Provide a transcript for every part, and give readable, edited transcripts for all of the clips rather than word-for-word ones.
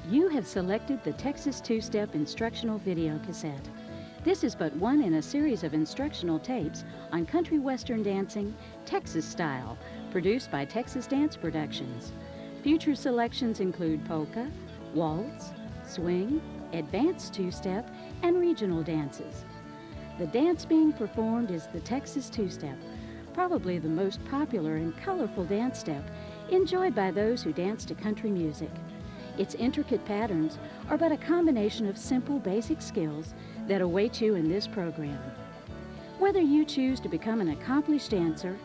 You have selected the Texas Two-Step Instructional Video Cassette. This is but one in a series of instructional tapes on country western dancing, Texas style, produced by Texas Dance Productions. Future selections include polka, waltz, swing, advanced two-step, and regional dances. The dance being performed is the Texas Two-Step, probably the most popular and colorful dance step enjoyed by those who dance to country music. Its intricate patterns are but a combination of simple, basic skills that await you in this program. Whether you choose to become an accomplished dancer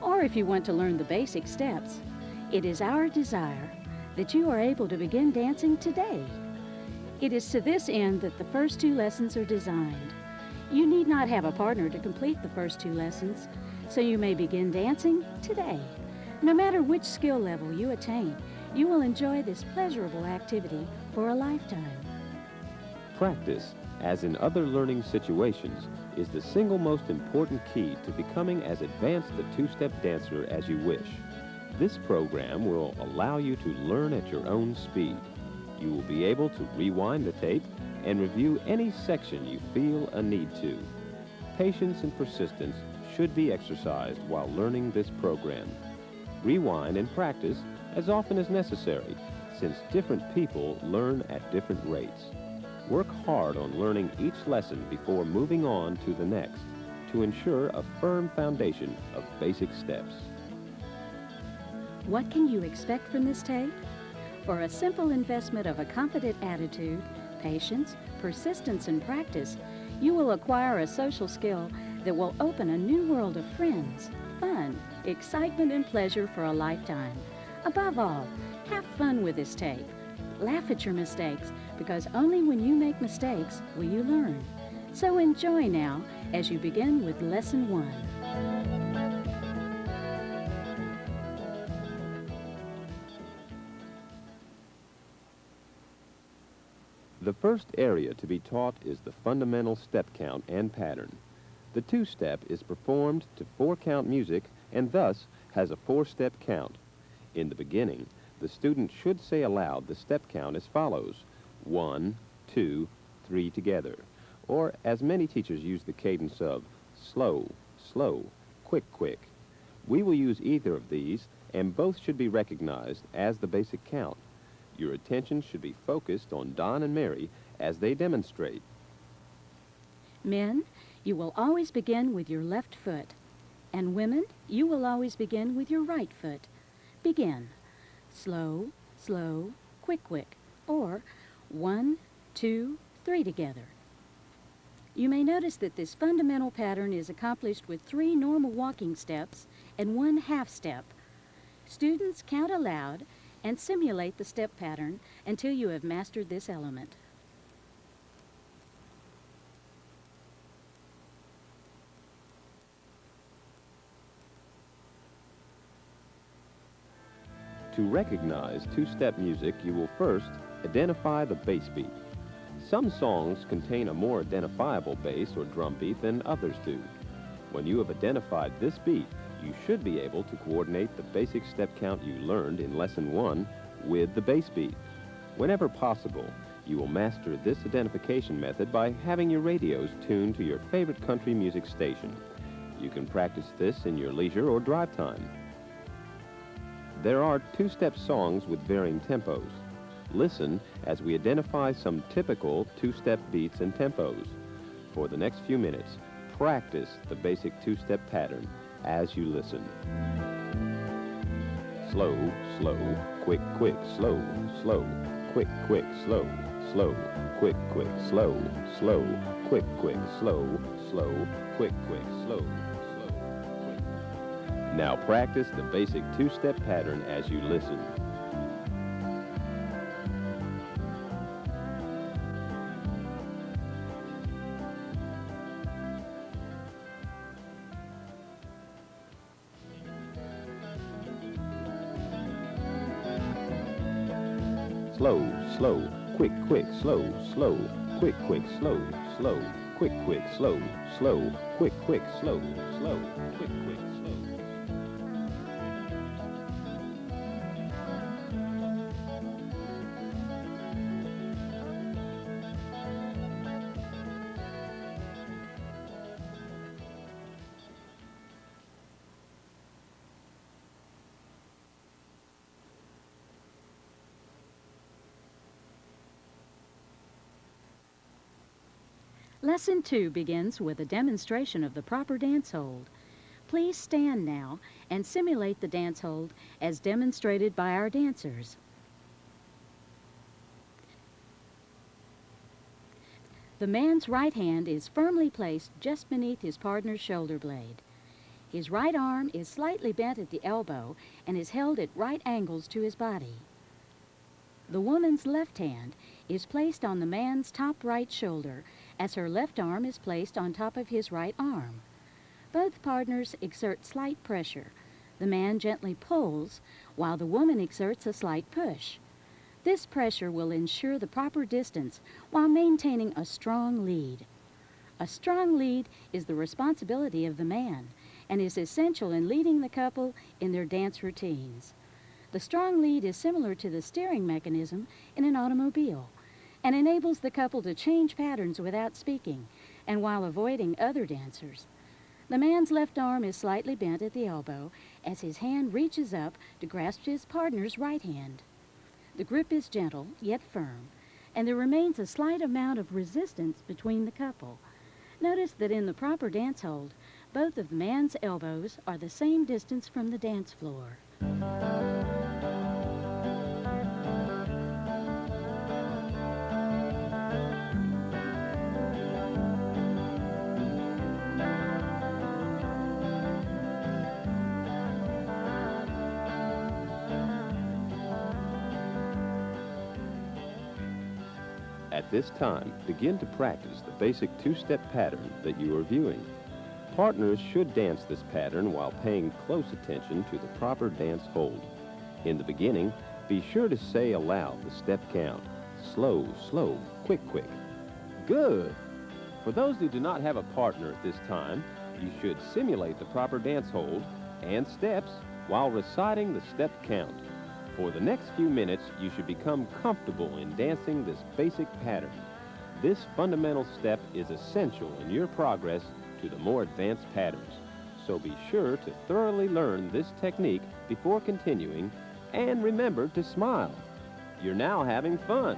or if you want to learn the basic steps, it is our desire that you are able to begin dancing today. It is to this end that the first two lessons are designed. You need not have a partner to complete the first two lessons, so you may begin dancing today. No matter which skill level you attain, you will enjoy this pleasurable activity for a lifetime. Practice, as in other learning situations, is the single most important key to becoming as advanced a two-step dancer as you wish. This program will allow you to learn at your own speed. You will be able to rewind the tape and review any section you feel a need to. Patience and persistence should be exercised while learning this program. Rewind and practice as often as necessary, since different people learn at different rates. Work hard on learning each lesson before moving on to the next to ensure a firm foundation of basic steps. What can you expect from this tape? For a simple investment of a confident attitude, patience, persistence, and practice, you will acquire a social skill that will open a new world of friends, fun, excitement, and pleasure for a lifetime. Above all, have fun with this tape. Laugh at your mistakes, because only when you make mistakes will you learn. So enjoy now as you begin with Lesson 1. The first area to be taught is the fundamental step count and pattern. The two-step is performed to four-count music and thus has a four-step count. In the beginning, the student should say aloud the step count as follows: 1, 2, 3 together, or as many teachers use the cadence of slow, slow, quick, quick. We will use either of these, and both should be recognized as the basic count. Your attention should be focused on Don and Mary as they demonstrate. Men, you will always begin with your left foot, and women, you will always begin with your right foot. Begin. Slow, slow, quick, quick, or 1, 2, 3 together. You may notice that this fundamental pattern is accomplished with 3 normal walking steps and 1 half step. Students count aloud and simulate the step pattern until you have mastered this element. To recognize two-step music, you will first identify the bass beat. Some songs contain a more identifiable bass or drum beat than others do. When you have identified this beat, you should be able to coordinate the basic step count you learned in Lesson 1 with the bass beat. Whenever possible, you will master this identification method by having your radios tuned to your favorite country music station. You can practice this in your leisure or drive time. There are two-step songs with varying tempos. Listen as we identify some typical two-step beats and tempos. For the next few minutes, practice the basic two-step pattern as you listen. Slow, slow, quick, quick, slow, slow, quick, quick, slow, slow, quick, quick, slow, slow, quick, quick, slow, slow, quick, quick, slow. Now practice the basic two-step pattern as you listen. Slow, slow, quick, quick, slow, slow, quick, quick, slow, slow, quick, quick, slow, slow, quick, quick, slow, slow, quick, quick, slow. Lesson 2 begins with a demonstration of the proper dance hold. Please stand now and simulate the dance hold as demonstrated by our dancers. The man's right hand is firmly placed just beneath his partner's shoulder blade. His right arm is slightly bent at the elbow and is held at right angles to his body. The woman's left hand is placed on the man's top right shoulder as her left arm is placed on top of his right arm. Both partners exert slight pressure. The man gently pulls while the woman exerts a slight push. This pressure will ensure the proper distance while maintaining a strong lead. A strong lead is the responsibility of the man and is essential in leading the couple in their dance routines. The strong lead is similar to the steering mechanism in an automobile and enables the couple to change patterns without speaking and while avoiding other dancers. The man's left arm is slightly bent at the elbow as his hand reaches up to grasp his partner's right hand. The grip is gentle yet firm, and there remains a slight amount of resistance between the couple. Notice that in the proper dance hold, both of the man's elbows are the same distance from the dance floor. At this time, begin to practice the basic two-step pattern that you are viewing. Partners should dance this pattern while paying close attention to the proper dance hold. In the beginning, be sure to say aloud the step count. Slow, slow, quick, quick. Good! For those who do not have a partner at this time, you should simulate the proper dance hold and steps while reciting the step count. For the next few minutes, you should become comfortable in dancing this basic pattern. This fundamental step is essential in your progress to the more advanced patterns. So be sure to thoroughly learn this technique before continuing, and remember to smile. You're now having fun.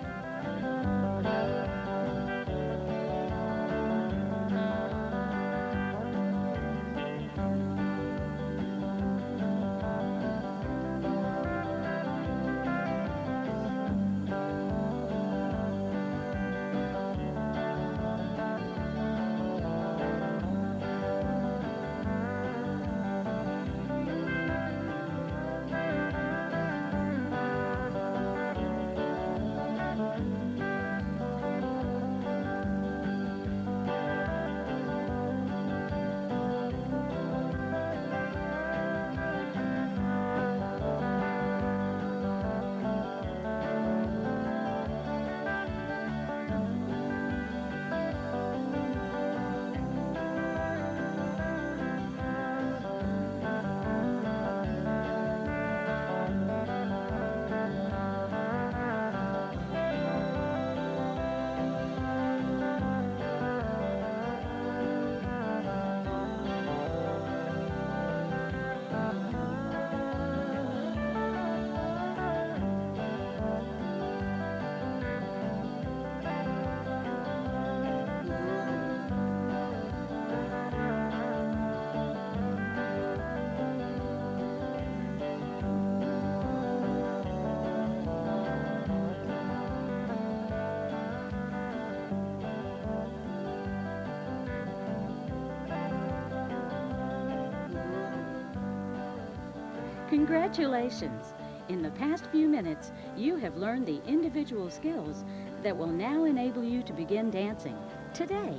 Congratulations! In the past few minutes, you have learned the individual skills that will now enable you to begin dancing today.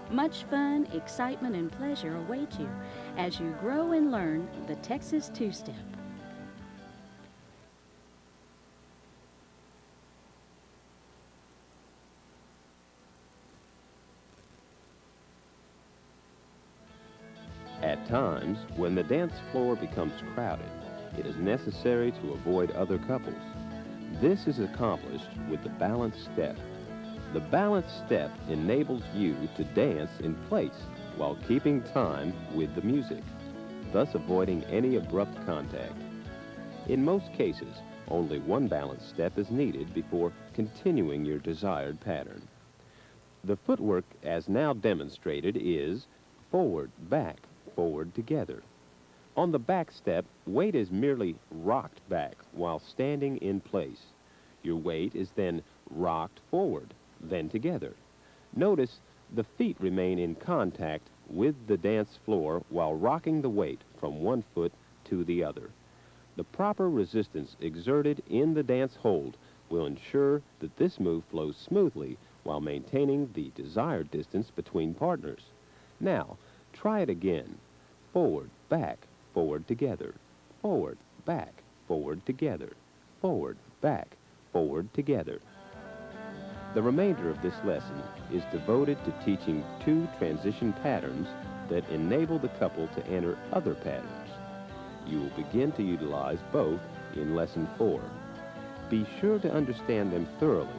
Much fun, excitement, and pleasure await you as you grow and learn the Texas two-step. At times, when the dance floor becomes crowded, it is necessary to avoid other couples. This is accomplished with the balance step. The balance step enables you to dance in place while keeping time with the music, thus avoiding any abrupt contact. In most cases, only one balance step is needed before continuing your desired pattern. The footwork as now demonstrated is forward, back, forward, together. On the back step, weight is merely rocked back while standing in place. Your weight is then rocked forward, then together. Notice the feet remain in contact with the dance floor while rocking the weight from one foot to the other. The proper resistance exerted in the dance hold will ensure that this move flows smoothly while maintaining the desired distance between partners. Now, try it again. Forward, back, forward, together. Forward, back, forward, together. Forward, back, forward, together. The remainder of this lesson is devoted to teaching two transition patterns that enable the couple to enter other patterns. You will begin to utilize both in Lesson 4. Be sure to understand them thoroughly.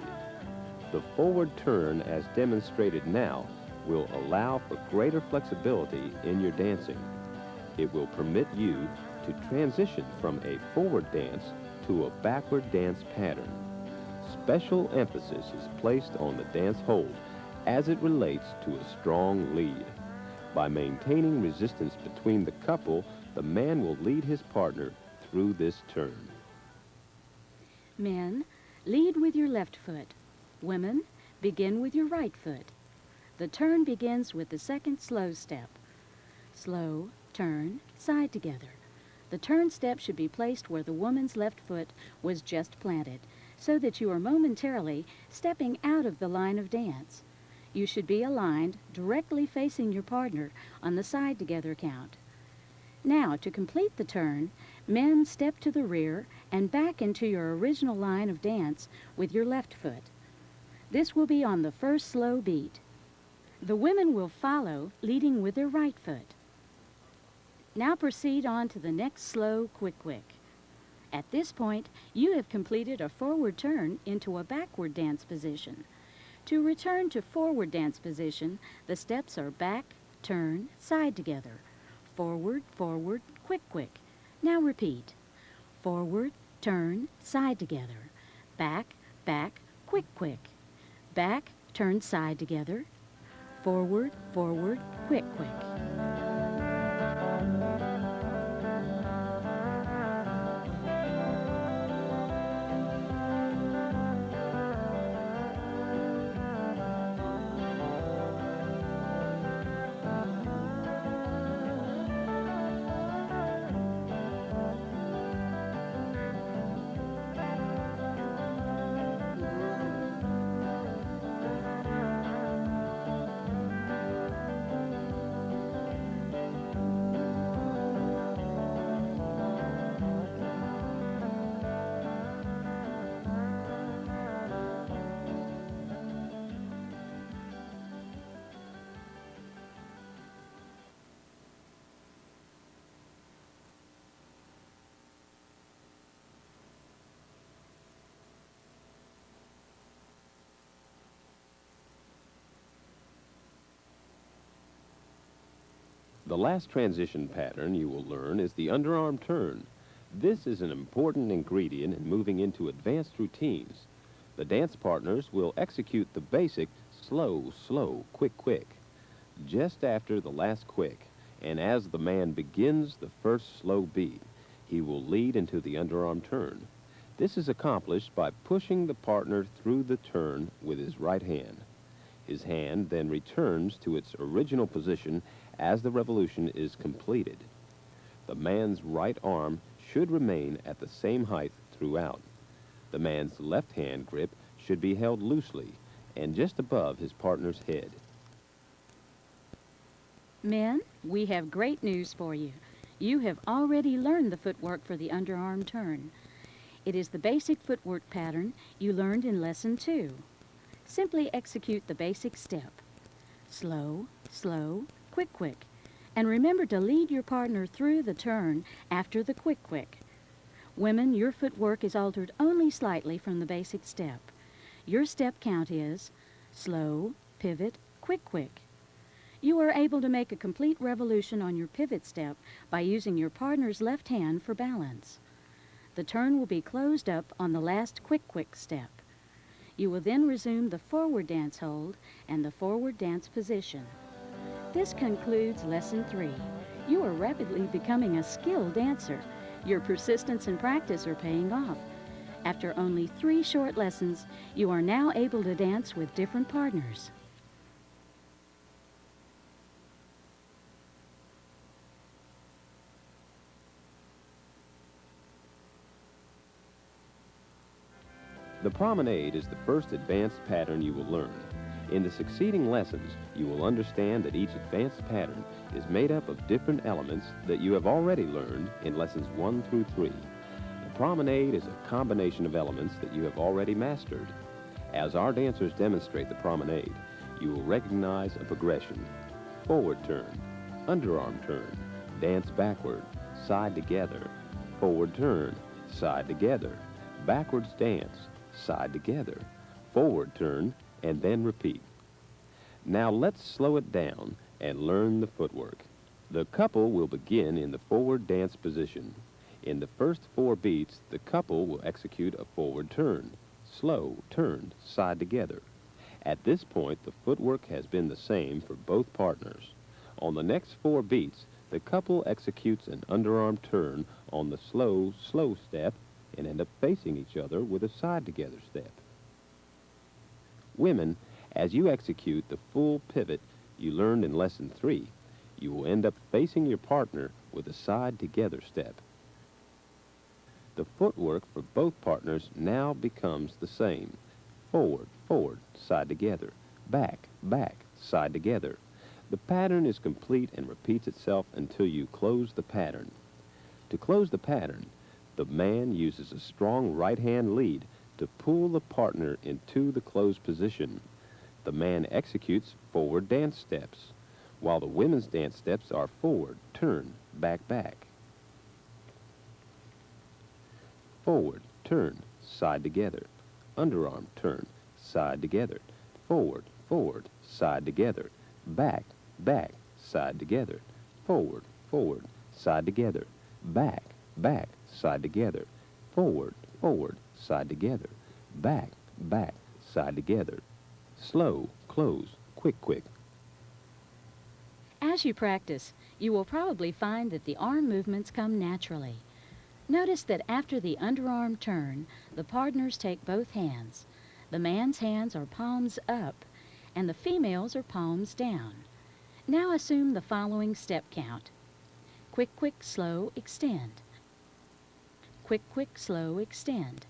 The forward turn, as demonstrated now, will allow for greater flexibility in your dancing. It will permit you to transition from a forward dance to a backward dance pattern. Special emphasis is placed on the dance hold as it relates to a strong lead. By maintaining resistance between the couple, the man will lead his partner through this turn. Men, lead with your left foot. Women, begin with your right foot. The turn begins with the second slow step. Slow, turn, side together. The turn step should be placed where the woman's left foot was just planted, so that you are momentarily stepping out of the line of dance. You should be aligned directly facing your partner on the side together count. Now, to complete the turn, men step to the rear and back into your original line of dance with your left foot. This will be on the first slow beat. The women will follow, leading with their right foot. Now proceed on to the next slow quick-quick. At this point, you have completed a forward turn into a backward dance position. To return to forward dance position, the steps are back, turn, side together. Forward, forward, quick-quick. Now repeat. Forward, turn, side together. Back, back, quick-quick. Back, turn, side together. Forward, forward, quick-quick. The last transition pattern you will learn is the underarm turn. This is an important ingredient in moving into advanced routines. The dance partners will execute the basic slow, slow, quick, quick. Just after the last quick, and as the man begins the first slow beat, he will lead into the underarm turn. This is accomplished by pushing the partner through the turn with his right hand. His hand then returns to its original position as the revolution is completed. The man's right arm should remain at the same height throughout. The man's left hand grip should be held loosely and just above his partner's head. Men, we have great news for you. You have already learned the footwork for the underarm turn. It is the basic footwork pattern you learned in Lesson 2. Simply execute the basic step. Slow, slow, quick, quick. And remember to lead your partner through the turn after the quick, quick. Women, your footwork is altered only slightly from the basic step. Your step count is slow, pivot, quick, quick. You are able to make a complete revolution on your pivot step by using your partner's left hand for balance. The turn will be closed up on the last quick, quick step. You will then resume the forward dance hold and the forward dance position. This concludes Lesson 3. You are rapidly becoming a skilled dancer. Your persistence and practice are paying off. After only 3 short lessons, you are now able to dance with different partners. The promenade is the first advanced pattern you will learn. In the succeeding lessons, you will understand that each advanced pattern is made up of different elements that you have already learned in lessons 1 through 3. The promenade is a combination of elements that you have already mastered. As our dancers demonstrate the promenade, you will recognize a progression: forward turn, underarm turn, dance backward, side together, forward turn, side together, backwards dance, side together, forward turn, and then repeat. Now let's slow it down and learn the footwork. The couple will begin in the forward dance position. In the first 4 beats, the couple will execute a forward turn, slow turn, side together. At this point, the footwork has been the same for both partners. On the next 4 beats, the couple executes an underarm turn on the slow, slow step and end up facing each other with a side-together step. Women, as you execute the full pivot you learned in Lesson 3, you will end up facing your partner with a side-together step. The footwork for both partners now becomes the same: forward, forward, side together, back, back, side together. The pattern is complete and repeats itself until you close the pattern. To close the pattern, the man uses a strong right-hand lead to pull the partner into the closed position. The man executes forward dance steps, while the women's dance steps are forward, turn, back, back. Forward, turn, side together, underarm turn, side together, forward, forward, side together, back, back, side together, forward, forward, side together, back, back, side together, forward, forward, side together, back, back, side together. Slow, close, quick, quick. As you practice, you will probably find that the arm movements come naturally. Notice that after the underarm turn, the partners take both hands. The man's hands are palms up, and the female's are palms down. Now assume the following step count: quick, quick, slow, extend. Quick, quick, slow, extend.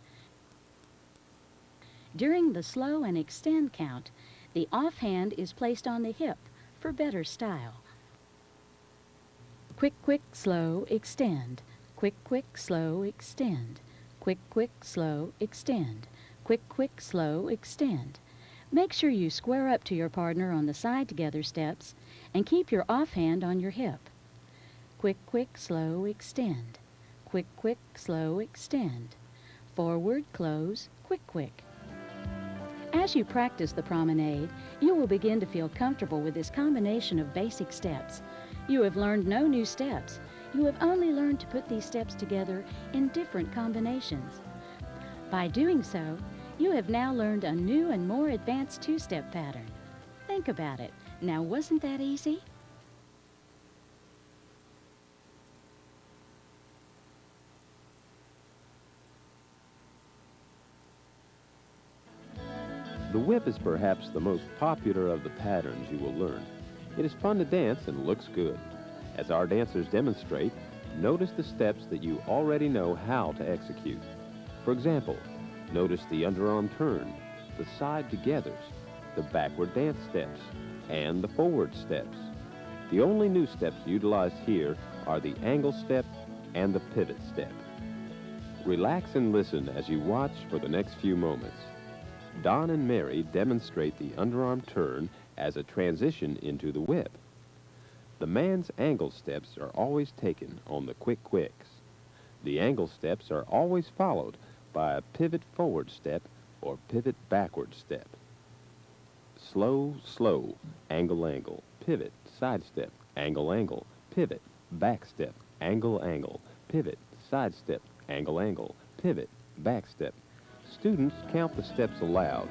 During the slow and extend count, the offhand is placed on the hip for better style. Quick, quick, slow, extend. Quick, quick, slow, extend. Quick, quick, slow, extend. Quick, quick, slow, extend. Make sure you square up to your partner on the side together steps and keep your offhand on your hip. Quick, quick, slow, extend. Quick, quick, slow, extend. Forward, close, quick, quick. As you practice the promenade, you will begin to feel comfortable with this combination of basic steps. You have learned no new steps. You have only learned to put these steps together in different combinations. By doing so, you have now learned a new and more advanced 2-step pattern. Think about it. Now, wasn't that easy? The whip is perhaps the most popular of the patterns you will learn. It is fun to dance and looks good. As our dancers demonstrate, notice the steps that you already know how to execute. For example, notice the underarm turn, the side togethers, the backward dance steps, and the forward steps. The only new steps utilized here are the angle step and the pivot step. Relax and listen as you watch for the next few moments. Don and Mary demonstrate the underarm turn as a transition into the whip. The man's angle steps are always taken on the quick quicks. The angle steps are always followed by a pivot forward step or pivot backward step. Slow, slow, angle, angle, pivot, side step, angle, angle, pivot, back step, angle, angle, pivot, side step, angle, angle, pivot, back step. Students count the steps aloud.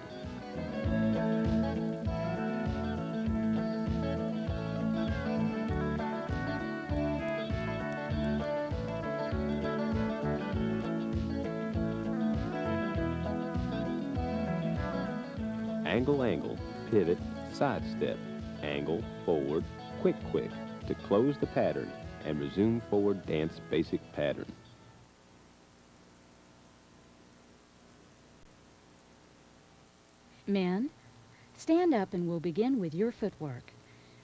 Angle, angle, pivot, side step, angle, forward, quick, quick, to close the pattern and resume forward dance basic pattern. Men, stand up and we'll begin with your footwork.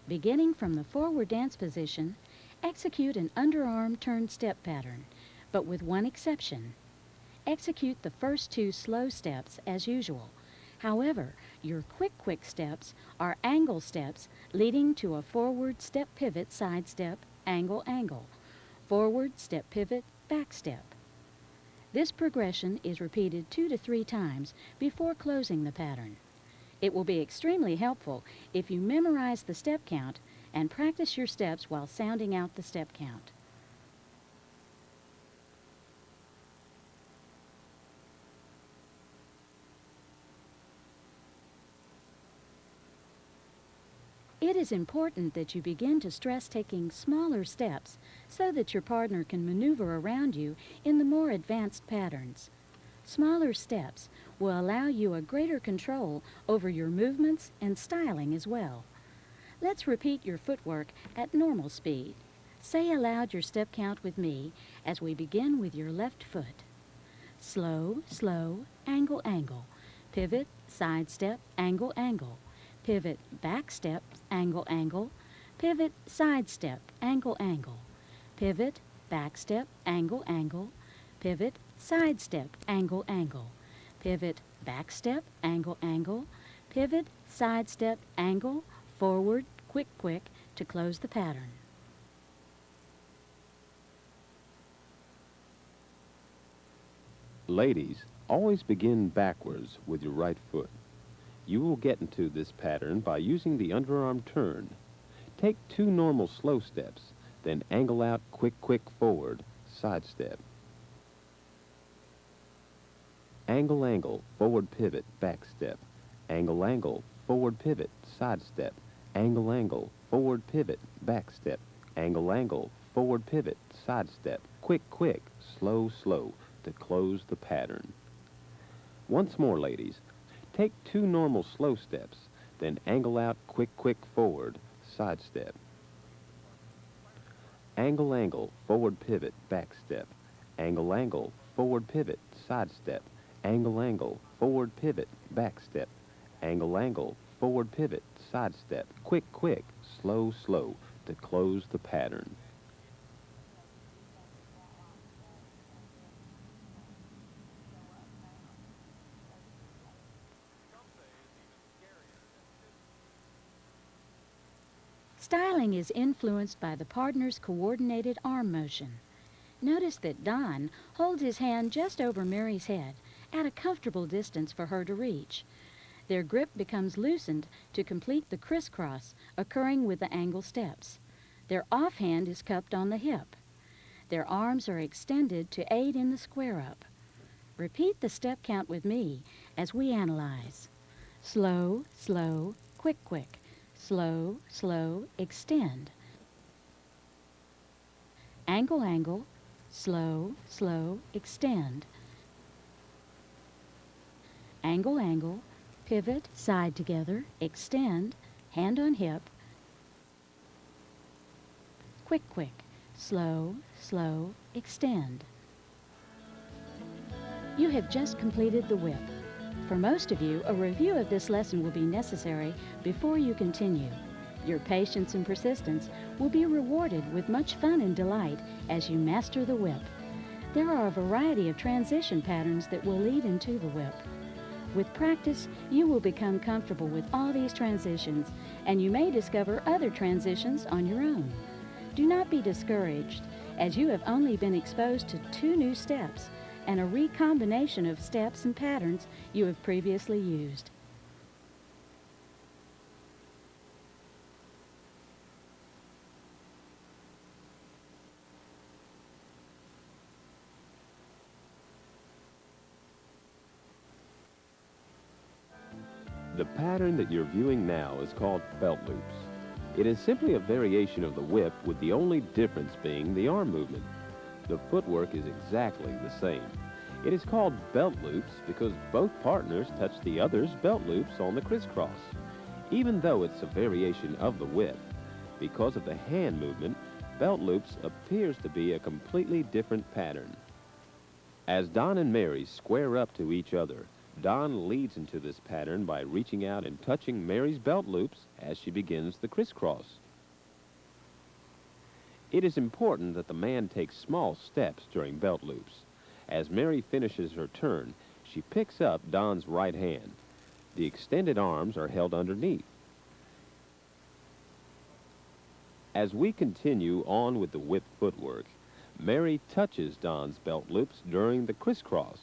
Beginning from the forward dance position, execute an underarm turn step pattern, but with one exception. Execute the first two slow steps as usual. However, your quick, quick steps are angle steps leading to a forward step pivot side step, angle, angle, forward step pivot, back step. This progression is repeated 2 to 3 times before closing the pattern. It will be extremely helpful if you memorize the step count and practice your steps while sounding out the step count. It is important that you begin to stress taking smaller steps so that your partner can maneuver around you in the more advanced patterns. Smaller steps will allow you a greater control over your movements and styling as well. Let's repeat your footwork at normal speed. Say aloud your step count with me as we begin with your left foot. Slow, slow, angle, angle. Pivot, side step, angle, angle. Pivot, back step, angle, angle. Pivot, side step, angle, angle. Pivot, back step, angle, angle. Pivot, side step, angle, angle. Pivot, back step, angle, angle. Pivot, side step, angle, forward, quick, quick, to close the pattern. Ladies, always begin backwards with your right foot. You will get into this pattern by using the underarm turn. Take 2 normal slow steps, then angle out quick, quick forward, side step. Angle, angle, forward pivot, back step. Angle, angle, forward pivot, side step. Angle, angle, forward pivot, back step. Angle, angle, forward pivot, side step. Quick, quick, slow, slow, to close the pattern. Once more, ladies. Take 2 normal slow steps, then angle out quick, quick forward, side step. Angle, angle, forward pivot, back step. Angle, angle, forward pivot, side step. Angle, angle, forward pivot, back step. Angle, angle, forward pivot, side step. Quick, quick, slow, slow, to close the pattern. Styling is influenced by the partner's coordinated arm motion. Notice that Don holds his hand just over Mary's head at a comfortable distance for her to reach. Their grip becomes loosened to complete the crisscross occurring with the angle steps. Their offhand is cupped on the hip. Their arms are extended to aid in the square-up. Repeat the step count with me as we analyze. Slow, slow, quick, quick. Slow, slow, extend. Angle, angle, slow, slow, extend. Angle, angle, pivot, side together, extend, hand on hip. Quick, quick, slow, slow, extend. You have just completed the whip. For most of you, a review of this lesson will be necessary before you continue. Your patience and persistence will be rewarded with much fun and delight as you master the whip. There are a variety of transition patterns that will lead into the whip. With practice, you will become comfortable with all these transitions, and you may discover other transitions on your own. Do not be discouraged, as you have only been exposed to 2 new steps and a recombination of steps and patterns you have previously used. The pattern that you're viewing now is called belt loops. It is simply a variation of the whip, with the only difference being the arm movement. The footwork is exactly the same. It is called belt loops because both partners touch the other's belt loops on the crisscross, even though it's a variation of the whip. Because of the hand movement, belt loops appears to be a completely different pattern. As Don and Mary square up to each other, Don leads into this pattern by reaching out and touching Mary's belt loops as she begins the crisscross. It is important that the man takes small steps during belt loops. As Mary finishes her turn, she picks up Don's right hand. The extended arms are held underneath. As we continue on with the whip footwork, Mary touches Don's belt loops during the crisscross.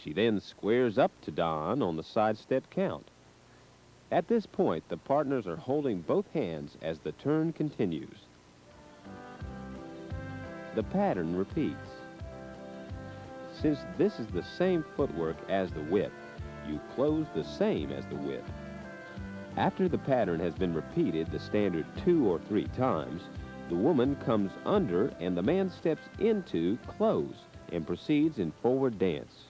She then squares up to Don on the side step count. At this point, the partners are holding both hands as the turn continues. The pattern repeats. Since this is the same footwork as the whip, you close the same as the whip. After the pattern has been repeated the standard 2 or 3 times, the woman comes under and the man steps into close and proceeds in forward dance.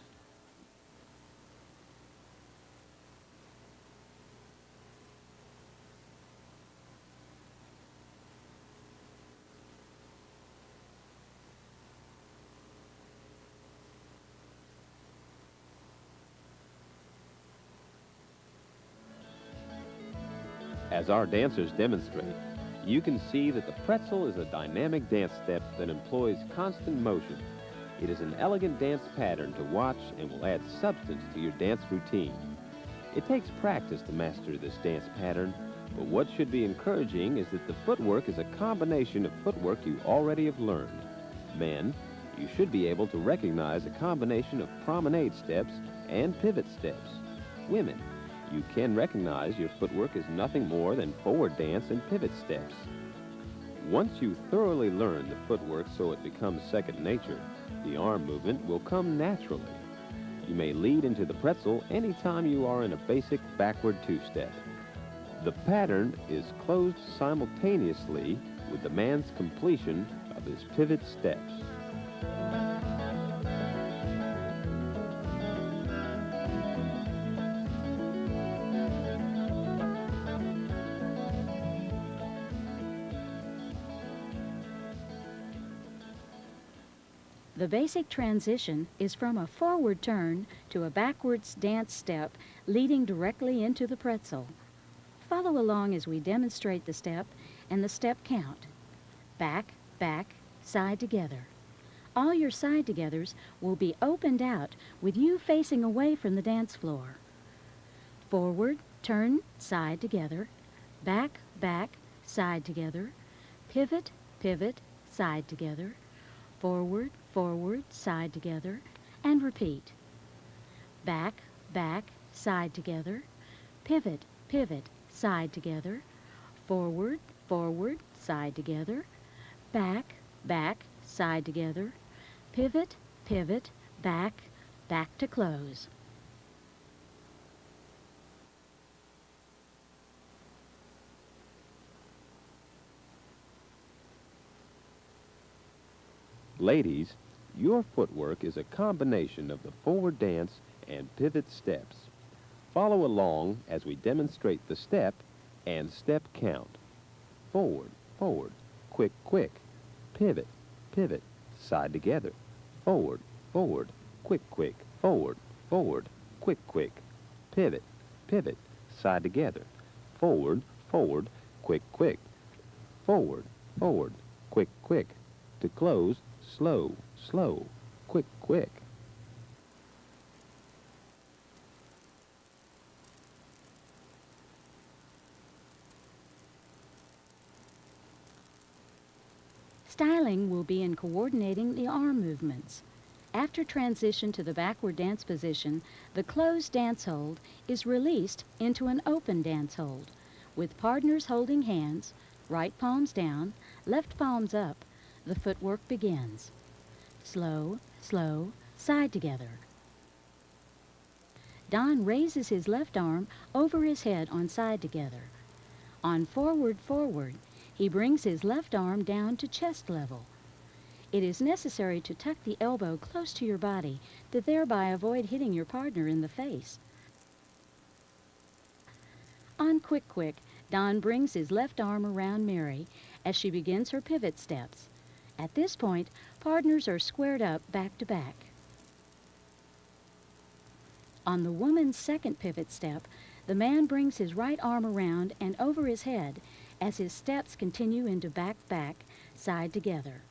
As our dancers demonstrate, you can see that the pretzel is a dynamic dance step that employs constant motion. It is an elegant dance pattern to watch and will add substance to your dance routine. It takes practice to master this dance pattern, but what should be encouraging is that the footwork is a combination of footwork you already have learned. Men, you should be able to recognize a combination of promenade steps and pivot steps. Women, you can recognize your footwork as nothing more than forward dance and pivot steps. Once you thoroughly learn the footwork so it becomes second nature, the arm movement will come naturally. You may lead into the pretzel anytime you are in a basic backward two-step. The pattern is closed simultaneously with the man's completion of his pivot steps. The basic transition is from a forward turn to a backwards dance step leading directly into the pretzel. Follow along as we demonstrate the step and the step count. Back, back, side together. All your side togethers will be opened out with you facing away from the dance floor. Forward, turn, side together. Back, back, side together. Pivot, pivot, side together. Forward, forward, side together, and repeat. Back, back, side together. Pivot, pivot, side together. Forward, forward, side together. Back, back, side together. Pivot, pivot, back, back to close. Ladies, your footwork is a combination of the forward dance and pivot steps. Follow along as we demonstrate the step and step count. Forward, forward, quick, quick. Pivot, pivot, side together. Forward, forward, quick, quick. Forward, forward, quick, quick. Pivot, pivot, side together. Forward, forward, quick, quick. Forward, forward, quick, quick. To close, slow, slow, quick, quick. Styling will be in coordinating the arm movements. After transition to the backward dance position, the closed dance hold is released into an open dance hold, with partners holding hands, right palms down, left palms up. The footwork begins. Slow, slow, side together. Don raises his left arm over his head on side together. On forward, forward, he brings his left arm down to chest level. It is necessary to tuck the elbow close to your body to thereby avoid hitting your partner in the face. On quick, quick, Don brings his left arm around Mary as she begins her pivot steps. At this point, partners are squared up back to back. On the woman's second pivot step, the man brings his right arm around and over his head as his steps continue into back, back, side together.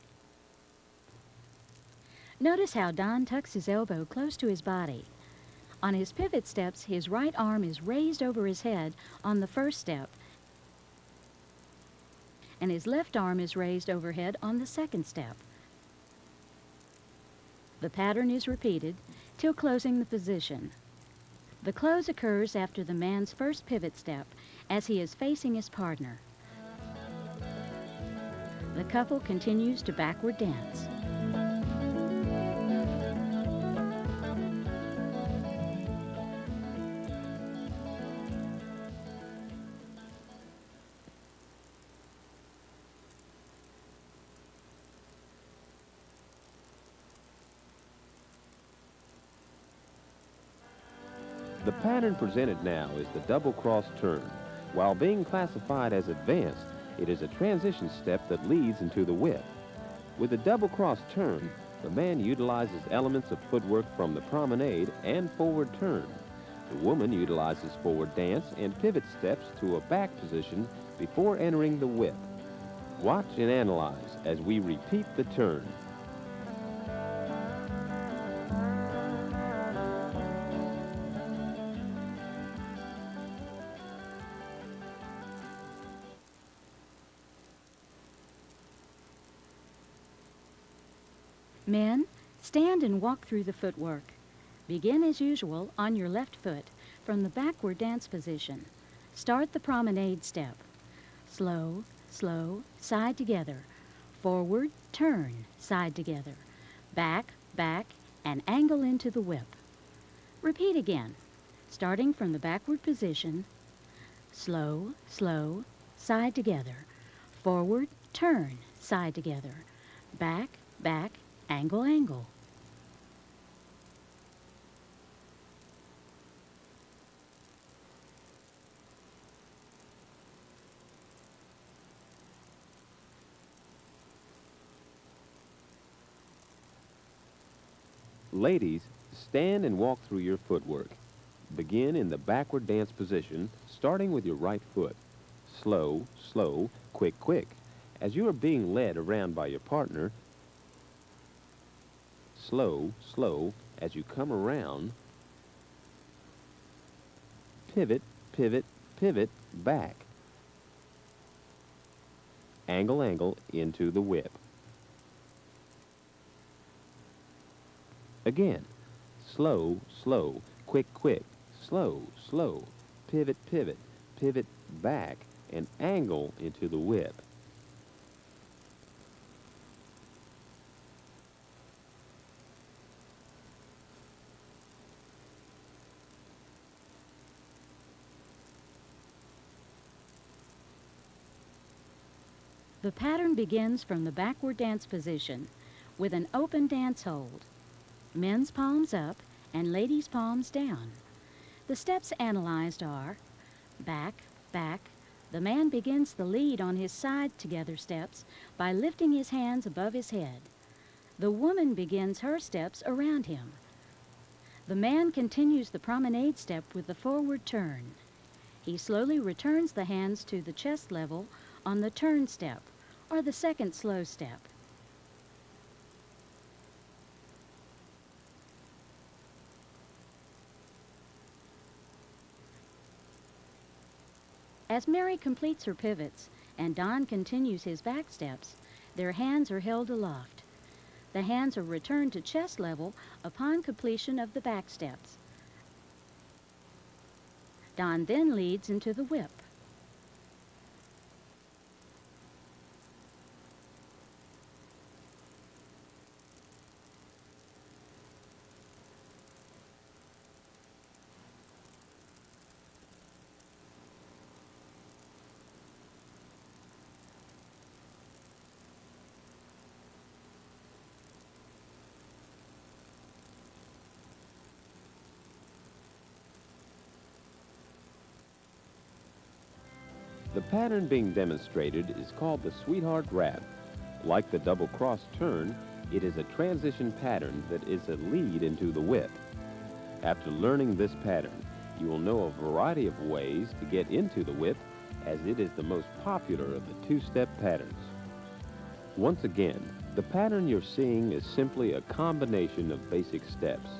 Notice how Don tucks his elbow close to his body. On his pivot steps, his right arm is raised over his head on the first step, and his left arm is raised overhead on the second step. The pattern is repeated till closing the position. The close occurs after the man's first pivot step as he is facing his partner. The couple continues to backward dance. The pattern presented now is the double cross turn. While being classified as advanced, it is a transition step that leads into the whip. With the double cross turn, the man utilizes elements of footwork from the promenade and forward turn. The woman utilizes forward dance and pivot steps to a back position before entering the whip. Watch and analyze as we repeat the turn. Men, stand and walk through the footwork. Begin as usual on your left foot from the backward dance position. Start the promenade step. Slow, slow, side together. Forward, turn, side together. Back, back, and angle into the whip. Repeat again, starting from the backward position. Slow, slow, side together. Forward, turn, side together. Back, back, angle, angle. Ladies, stand and walk through your footwork. Begin in the backward dance position, starting with your right foot. Slow, slow, quick, quick. As you are being led around by your partner, slow, slow, as you come around, pivot, pivot, pivot, back. Angle, angle, into the whip. Again, slow, slow, quick, quick, slow, slow, pivot, pivot, pivot, back, and angle into the whip. The pattern begins from the backward dance position with an open dance hold. Men's palms up and ladies' palms down. The steps analyzed are back, back. The man begins the lead on his side together steps by lifting his hands above his head. The woman begins her steps around him. The man continues the promenade step with the forward turn. He slowly returns the hands to the chest level on the turn step, or the second slow step. As Mary completes her pivots and Don continues his back steps, their hands are held aloft. The hands are returned to chest level upon completion of the back steps. Don then leads into the whip. The pattern being demonstrated is called the sweetheart wrap. Like the double cross turn, it is a transition pattern that is a lead into the whip. After learning this pattern, you will know a variety of ways to get into the whip, as it is the most popular of the two-step patterns. Once again, the pattern you're seeing is simply a combination of basic steps.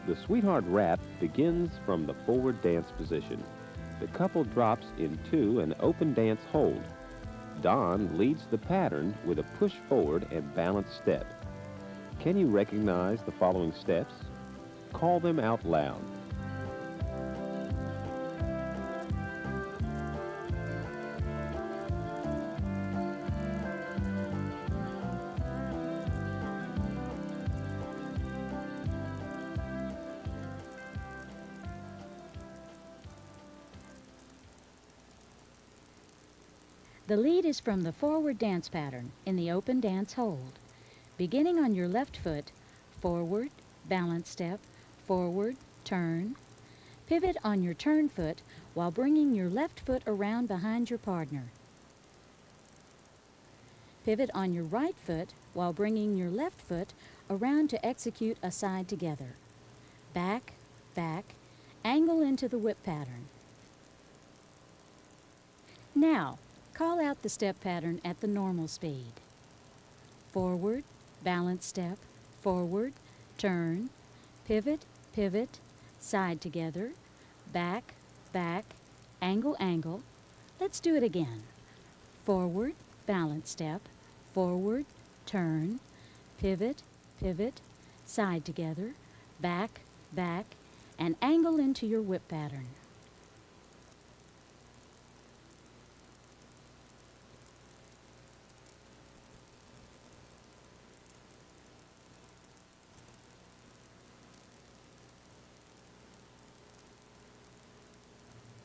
The sweetheart wrap begins from the forward dance position. The couple drops into an open dance hold. Don leads the pattern with a push forward and balance step. Can you recognize the following steps? Call them out loud. The lead is from the forward dance pattern in the open dance hold. Beginning on your left foot, forward, balance step, forward, turn. Pivot on your turn foot while bringing your left foot around behind your partner. Pivot on your right foot while bringing your left foot around to execute a side together. Back, back, angle into the whip pattern. Now, call out the step pattern at the normal speed. Forward, balance step, forward, turn, pivot, pivot, side together, back, back, angle, angle. Let's do it again. Forward, balance step, forward, turn, pivot, pivot, side together, back, back, and angle into your whip pattern.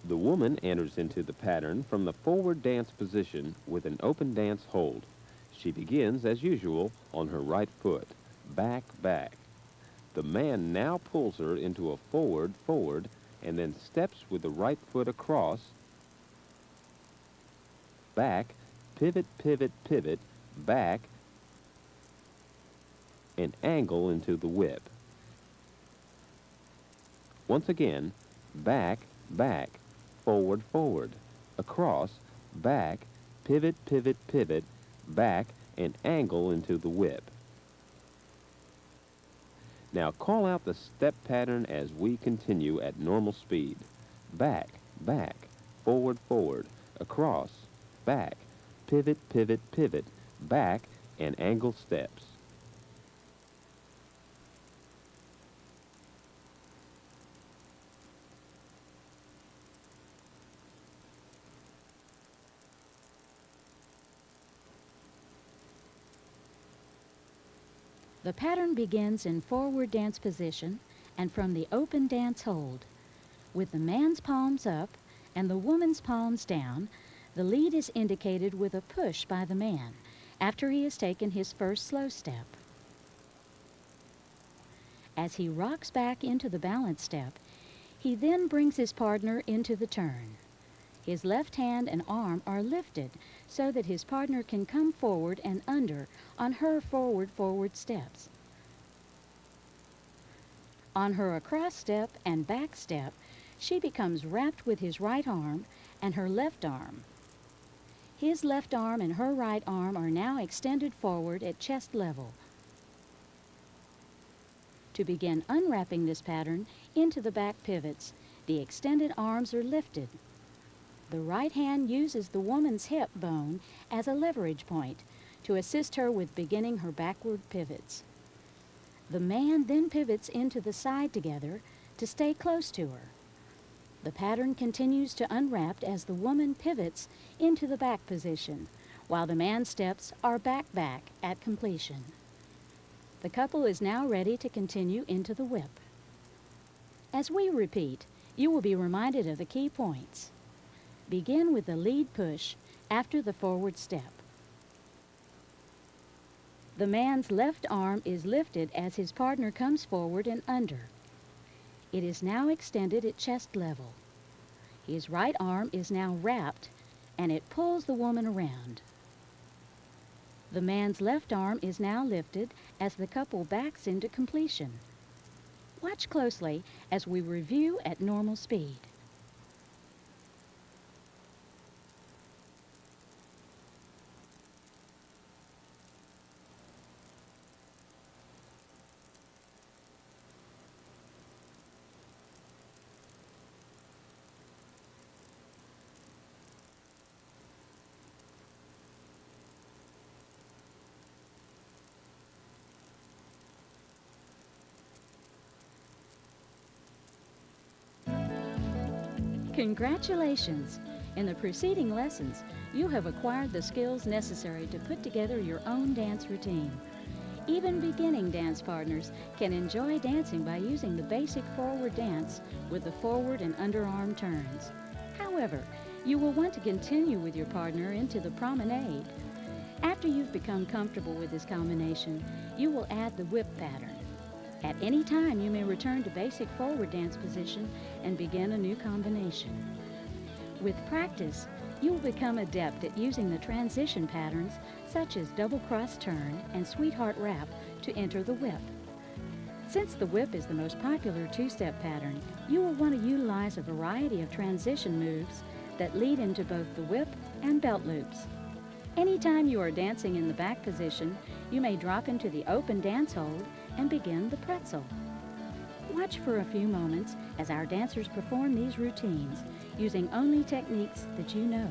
The woman enters into the pattern from the forward dance position with an open dance hold. She begins, as usual, on her right foot, back, back. The man now pulls her into a forward, forward, and then steps with the right foot across, back, pivot, pivot, pivot, back, and angle into the whip. Once again, back, back, forward, forward, across, back, pivot, pivot, pivot, back, and angle into the whip. Now call out the step pattern as we continue at normal speed. Back, back, forward, forward, across, back, pivot, pivot, pivot, back, and angle steps. The pattern begins in forward dance position and from the open dance hold. With the man's palms up and the woman's palms down, the lead is indicated with a push by the man after he has taken his first slow step. As he rocks back into the balance step, he then brings his partner into the turn. His left hand and arm are lifted so that his partner can come forward and under on her forward, forward steps. On her across step and back step, she becomes wrapped with his right arm and her left arm. His left arm and her right arm are now extended forward at chest level. To begin unwrapping this pattern into the back pivots, the extended arms are lifted. The right hand uses the woman's hip bone as a leverage point to assist her with beginning her backward pivots. The man then pivots into the side together to stay close to her. The pattern continues to unwrap as the woman pivots into the back position, while the man's steps are back, back at completion. The couple is now ready to continue into the whip. As we repeat, you will be reminded of the key points. Begin with the lead push after the forward step. The man's left arm is lifted as his partner comes forward and under. It is now extended at chest level. His right arm is now wrapped and it pulls the woman around. The man's left arm is now lifted as the couple backs into completion. Watch closely as we review at normal speed. Congratulations! In the preceding lessons, you have acquired the skills necessary to put together your own dance routine. Even beginning dance partners can enjoy dancing by using the basic forward dance with the forward and underarm turns. However, you will want to continue with your partner into the promenade. After you've become comfortable with this combination, you will add the whip pattern. At any time, you may return to basic forward dance position and begin a new combination. With practice, you will become adept at using the transition patterns such as double cross turn and sweetheart wrap to enter the whip. Since the whip is the most popular two-step pattern, you will want to utilize a variety of transition moves that lead into both the whip and belt loops. Anytime you are dancing in the back position, you may drop into the open dance hold and begin the pretzel. Watch for a few moments as our dancers perform these routines using only techniques that you know.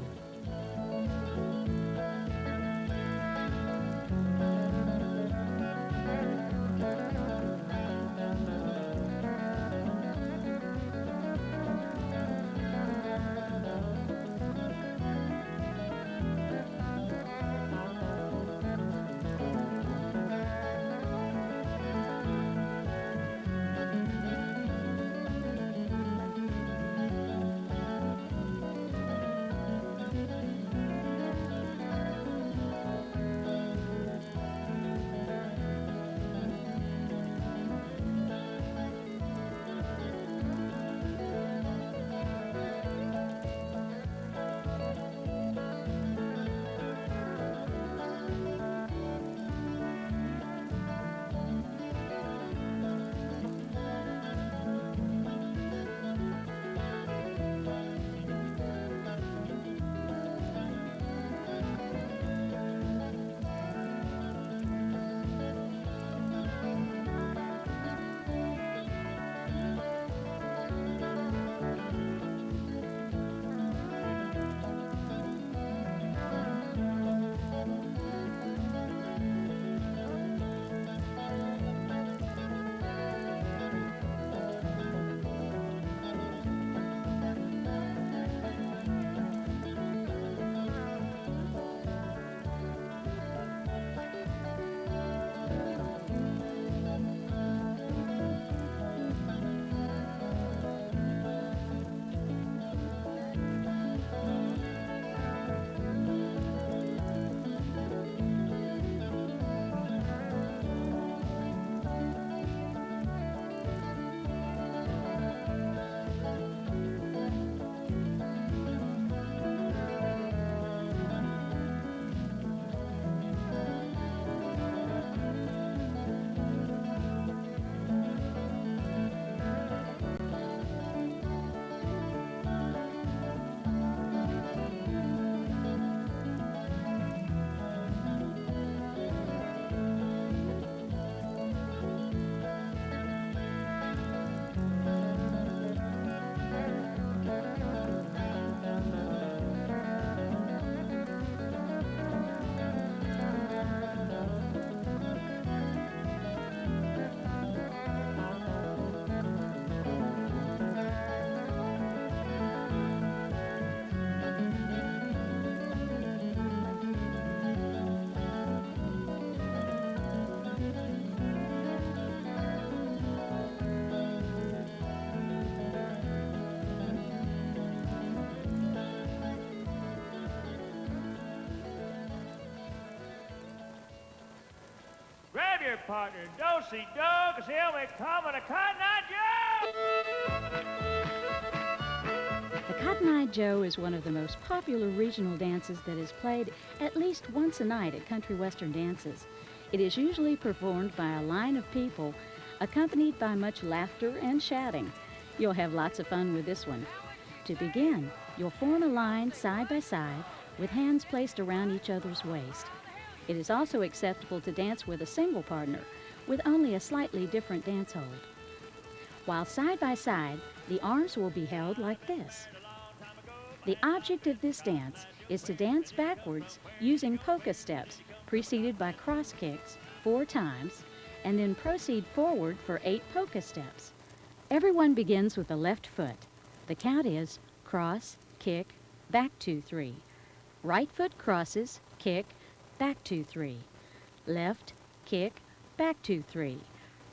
Grab your partner, do-si-do, 'cause he'll be coming to Cotton Eye Joe! The Cotton-Eyed Joe is one of the most popular regional dances that is played at least once a night at country western dances. It is usually performed by a line of people, accompanied by much laughter and shouting. You'll have lots of fun with this one. To begin, you'll form a line side by side with hands placed around each other's waist. It is also acceptable to dance with a single partner with only a slightly different dance hold. While side by side, the arms will be held like this. The object of this dance is to dance backwards using polka steps preceded by cross kicks 4 times and then proceed forward for 8 polka steps. Everyone begins with the left foot. The count is cross, kick, back 2, 3. Right foot crosses, kick, back 2, 3. Left, kick, back 2, 3.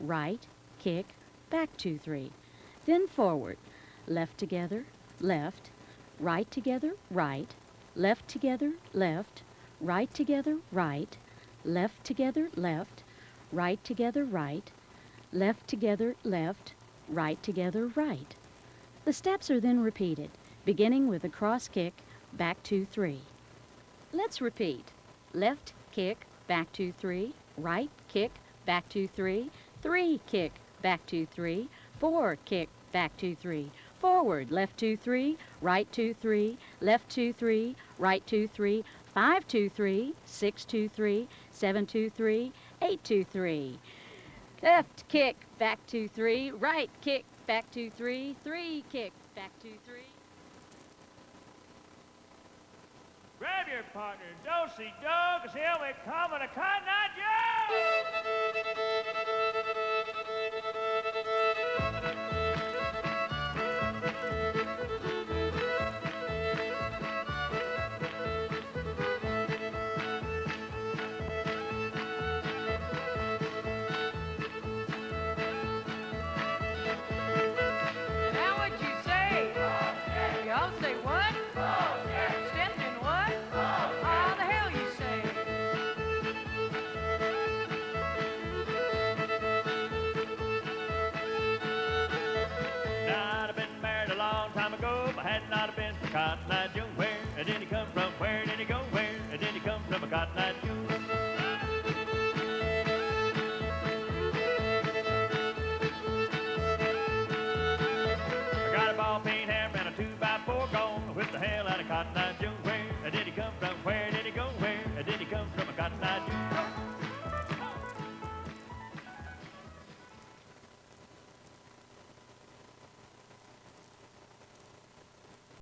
Right, kick, back 2, 3. Then forward. Left together, left. Right together, right. Left together, left. Right together, right. Left together, left. Right together, right. Left together, left. Right together, right. The steps are then repeated, beginning with a cross kick, back 2, 3. Let's repeat. Left kick, back 2, 3. Right kick, back 2, 3. 3 kick, back 2, 3. 4 kick, back 2, 3. Forward, left 2, 3, right 2, 3, left 2, 3, right 2, 3, 5, 2, 3, 6, 2, 3, 7, 2, 3, 8, 2, 3. Left kick, back 2, 3, right kick, back 2, 3, 3 kick, back 2, 3. Grab your partner, do-si-do, 'cause here we come with a Cotton-Eyed Now what you say? Y'all say what? Stepped in what? How the hell you say? I'd have been married a long time ago if I had not have been for Cotton